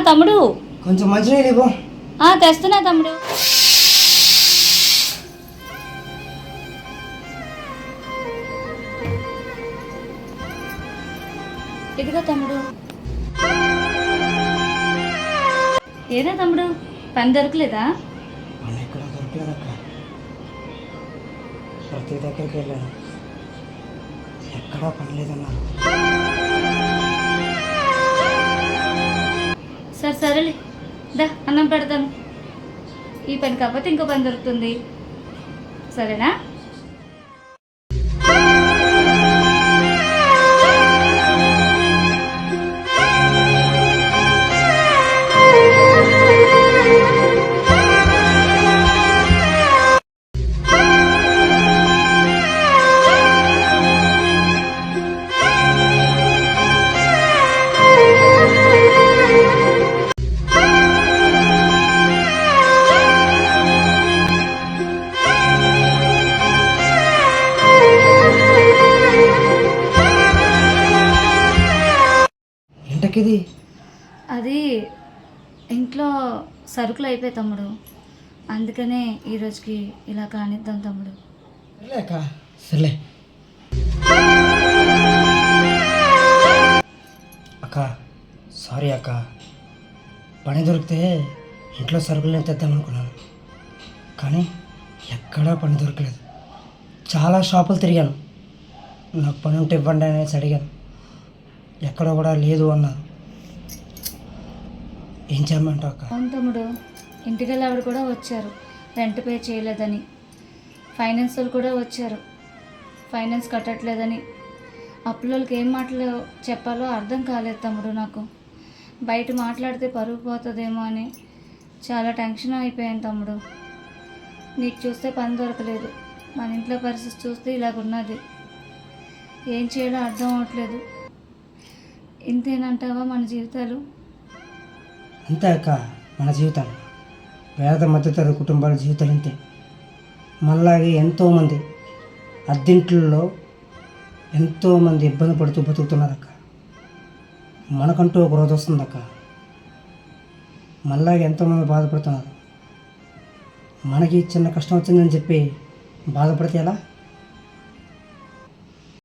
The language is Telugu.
తమ్ముడు కొంచెం మంచినీళ్ళు ఇవ్వు. తెస్తున్నా తమ్ముడు. ఇదిగో తమ్ముడు. ఏదా తమ్ముడు, పని దొరకలేదా? పని ఎక్కడ దొరకలేదు అక్క. ప్రతి దగ్గరికి వెళ్ళాను, ఎక్కడా పని లేదన్నారు. సరేలే, దా అన్నం పెడతాను. ఈ పని కాకపోతే ఇంకో పని దొరుకుతుంది, సరేనా? ఇది అది ఇంట్లో సరుకులు అయిపోయి తమ్ముడు, అందుకనే ఈరోజుకి ఇలా కానిద్దాం తమ్ముడు. సర్లే అక్క, సారీ అక్క. పని దొరికితే ఇంట్లో సరుకులు నేను తెద్దామనుకున్నాను, కానీ ఎక్కడా పని దొరకలేదు. చాలా షాపులు తిరిగాను, నాకు పని ఉంటే ఇవ్వండి అనేసి అడిగాను, ఎక్కడ కూడా లేదు అన్నారు. ఏం చేయమంటావు అక్క? అవును తమ్ముడు, ఇంటికెళ్ళి ఆవిడ కూడా వచ్చారు రెంట్ పే చేయలేదని. ఫైనాన్స్ వాళ్ళు కూడా వచ్చారు, ఫైనాన్స్ కట్టట్లేదని. అప్పులకి ఏం మాటలు చెప్పాలో అర్థం కాలేదు తమ్ముడు. నాకు బయట మాట్లాడితే పరుగు పోతుందేమో అని చాలా టెన్షన్ అయిపోయాను తమ్ముడు. నీకు చూస్తే పని దొరకలేదు, మన ఇంట్లో పరిస్థితి చూస్తే ఇలాగున్నది. ఏం చేయాలో అర్థం అవ్వట్లేదు. ఇంతేనంటావా మన జీవితాలు? అంతే అక్క, మన జీవితాలు, పేద మధ్యతరగతి కుటుంబాల జీవితాలు అంతే. మనలాగే ఎంతోమంది అద్దెంట్లలో ఎంతోమంది ఇబ్బంది పడుతూ బతుకుతున్నారు అక్క. మనకంటూ ఒక రోజు వస్తుంది అక్క, మనలాగే ఎంతోమంది బాధపడుతున్నారు. మనకి చిన్న కష్టం వచ్చిందని చెప్పి బాధపడితే ఎలా?